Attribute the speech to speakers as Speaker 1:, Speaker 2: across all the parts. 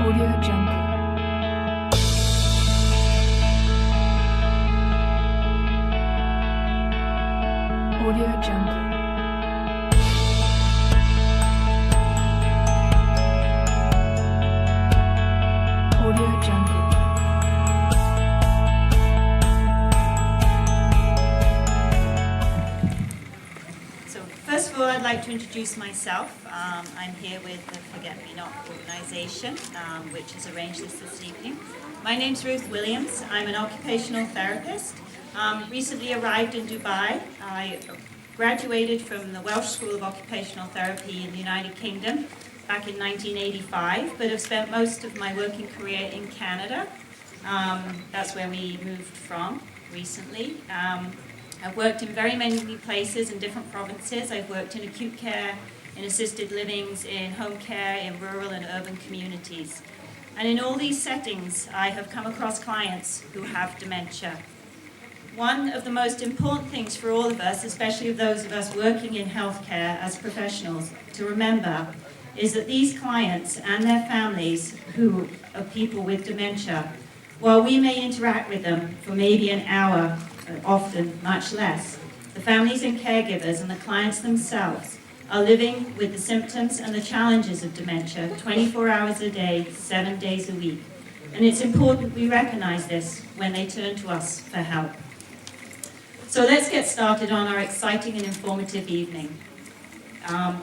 Speaker 1: Audio Jungle. Audio Jungle. Audio Jungle.
Speaker 2: So first of all, I'd like to introduce myself. I'm here with the Forget Me Not organization, which has arranged this evening. My name's Ruth Williams. I'm an occupational therapist. Recently arrived in Dubai. I graduated from the Welsh School of Occupational Therapy in the United Kingdom back in 1985, but have spent most of my working career in Canada. That's where we moved from recently. I've worked in very many places in different provinces. I've worked in acute care, in assisted livings, in home care, in rural and urban communities. And in all these settings, I have come across clients who have dementia. One of the most important things for all of us, especially those of us working in healthcare as professionals, to remember is that these clients and their families who are people with dementia, while we may interact with them for maybe an hour, often much less, the families and caregivers and the clients themselves are living with the symptoms and the challenges of dementia 24 hours a day, 7 days a week. And it's important we recognize this when they turn to us for help. So let's get started on our exciting and informative evening.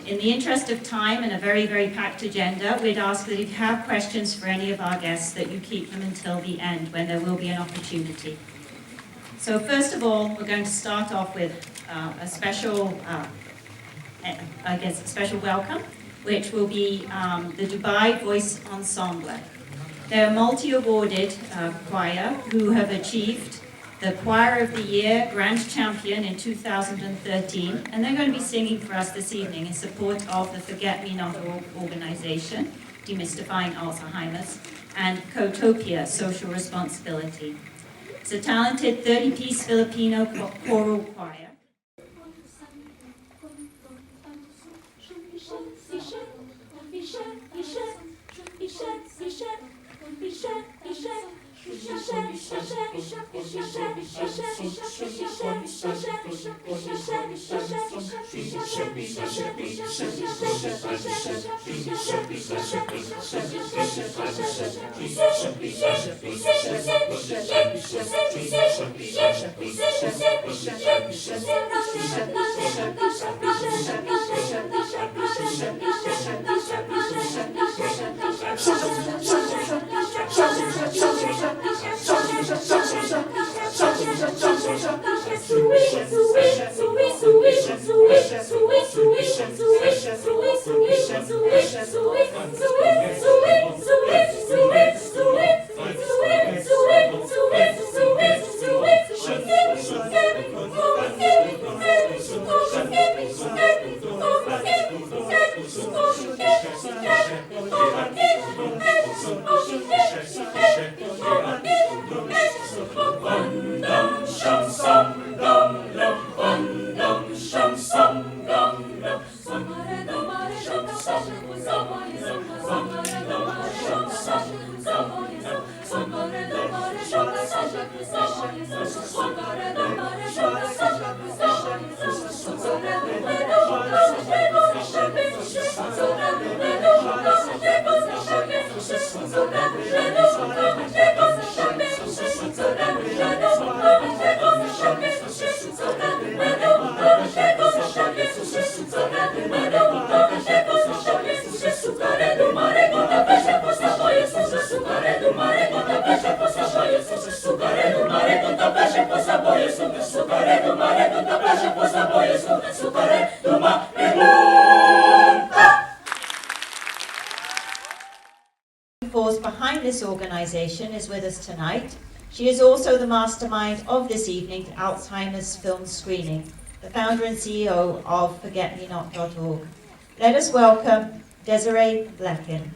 Speaker 2: In the interest of time and a very, very packed agenda, we'd ask that if you have questions for any of our guests, that you keep them until the end, when there will be an opportunity. So first of all, we're going to start off with a special welcome, which will be the Dubai Voice Ensemble. They're a multi-awarded choir who have achieved the Choir of the Year Grand Champion in 2013, and they're going to be singing for us this evening in support of the Forget Me Not organization, De-Mystifying Alzheimer's, and Cotopia Social Responsibility. It's a talented 30-piece Filipino choral choir. Force behind this organization is with us tonight. She is also the mastermind of this evening's Alzheimer's film screening, the founder and CEO of ForgetMeNot.org. Let us welcome Desiree Blecken.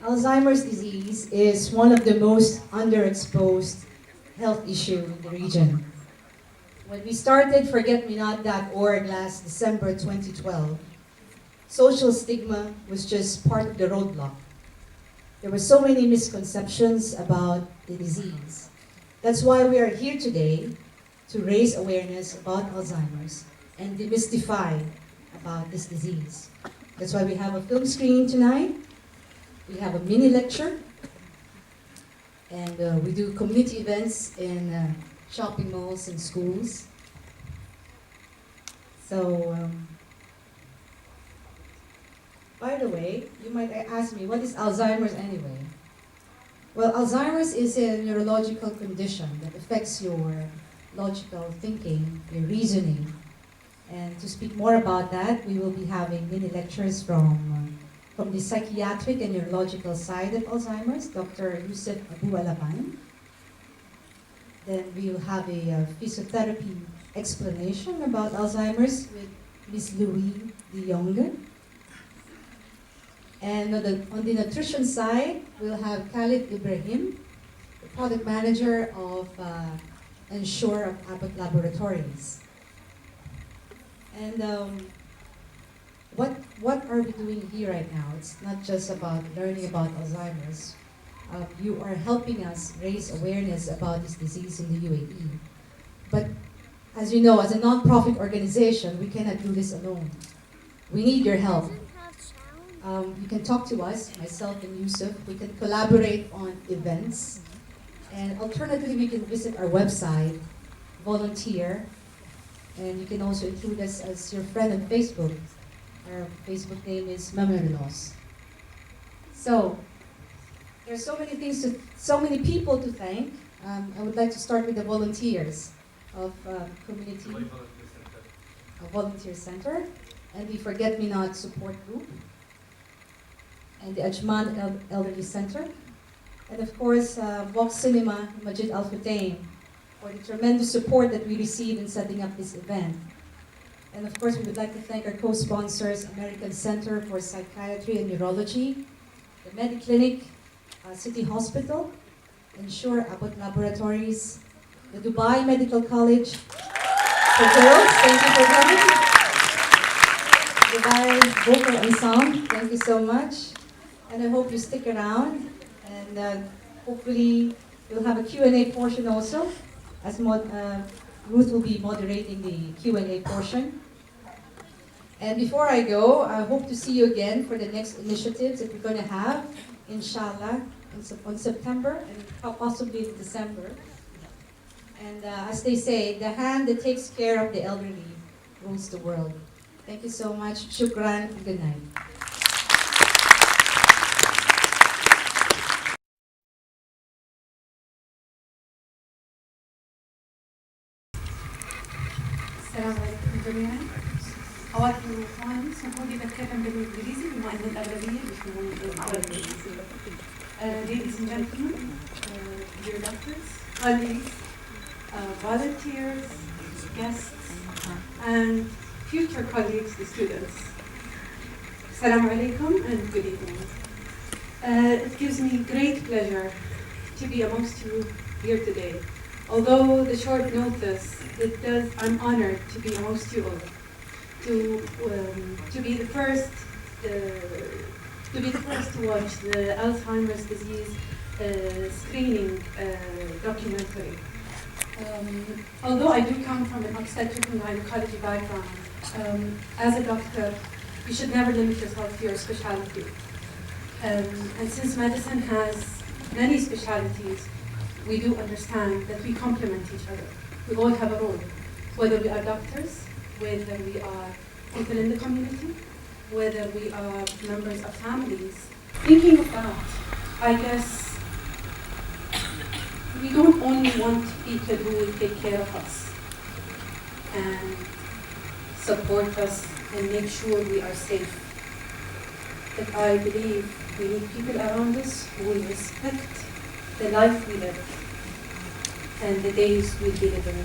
Speaker 3: Alzheimer's disease is one of the most underexposed health issues in the region. When we started ForgetMeNot.org last December 2012, social stigma was just part of the roadblock. There were so many misconceptions about the disease. That's why we are here today to raise awareness about Alzheimer's and demystify about this disease. That's why we have a film screening tonight. We have a mini lecture. And we do community events in shopping malls and schools. So, by the way, you might ask me, what is Alzheimer's anyway? Well, Alzheimer's is a neurological condition that affects your logical thinking, your reasoning. And to speak more about that, we will be having mini lectures from the psychiatric and neurological side of Alzheimer's, Dr. Yusuf Abu Alaban. Then we will have a physiotherapy explanation about Alzheimer's with Ms. Louis de Jonge. And on the nutrition side, we'll have Khalid Ibrahim, the product manager of Ensure of Abbott Laboratories. And what are we doing here right now? It's not just about learning about Alzheimer's. You are helping us raise awareness about this disease in the UAE. But as you know, as a non-profit organization, we cannot do this alone. We need your help. You can talk to us, myself and Yusuf. We can collaborate on events. And alternatively, you can visit our website, volunteer. And you can also include us as your friend on Facebook. Our Facebook name is Memory Loss. So, there's so many people to thank. I would like to start with the volunteers of Community Volunteer Center and the Forget Me Not Support Group and the Ajman Elderly Center, and of course Vox Cinema Majid Al Futain for the tremendous support that we received in setting up this event. And of course, we would like to thank our co-sponsors, American Center for Psychiatry and Neurology, the Mediclinic, City Hospital, Ensure Abbott Laboratories, the Dubai Medical College for girls, thank you for coming. Dubai Vocal Ensemble, thank you so much. And I hope you stick around, and hopefully we'll have a Q&A portion also, as Ruth will be moderating the Q&A portion. And before I go, I hope to see you again for the next initiatives that we're going to have, inshallah, on September and possibly in December. And as they say, the hand that takes care of the elderly rules the world. Thank you so much. Shukran and good night.
Speaker 4: السلام عليكم جميعا. أود وإخواني اسمحوا لي بتكلم بالإنجليزي بما أن الأغلبية بيفهمون الإنجليزي. Ladies and gentlemen, dear doctors, colleagues, volunteers, guests, and future colleagues, the students. Assalamu alaikum and good evening. It gives me great pleasure to be amongst you here today. Although the short notice, I'm honored to be amongst you all, to be the first to watch the Alzheimer's disease screening documentary. Although I do come from an obstetric and gynecology background, as a doctor, you should never limit yourself to your specialty. And since medicine has many specialties, we do understand that we complement each other. We all have a role, whether we are doctors, whether we are people in the community, whether we are members of families. Thinking of that, I guess we don't only want people who will take care of us and support us and make sure we are safe. But I believe we need people around us who will respect the life we live and the days we'll be living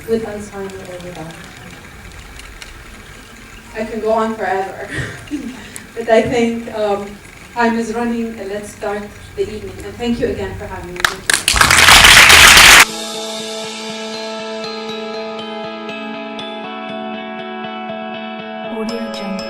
Speaker 4: with Alzheimer or without. I can go on forever, but I think time is running and let's start the evening. And thank you again for having me.
Speaker 1: Audio Jungle.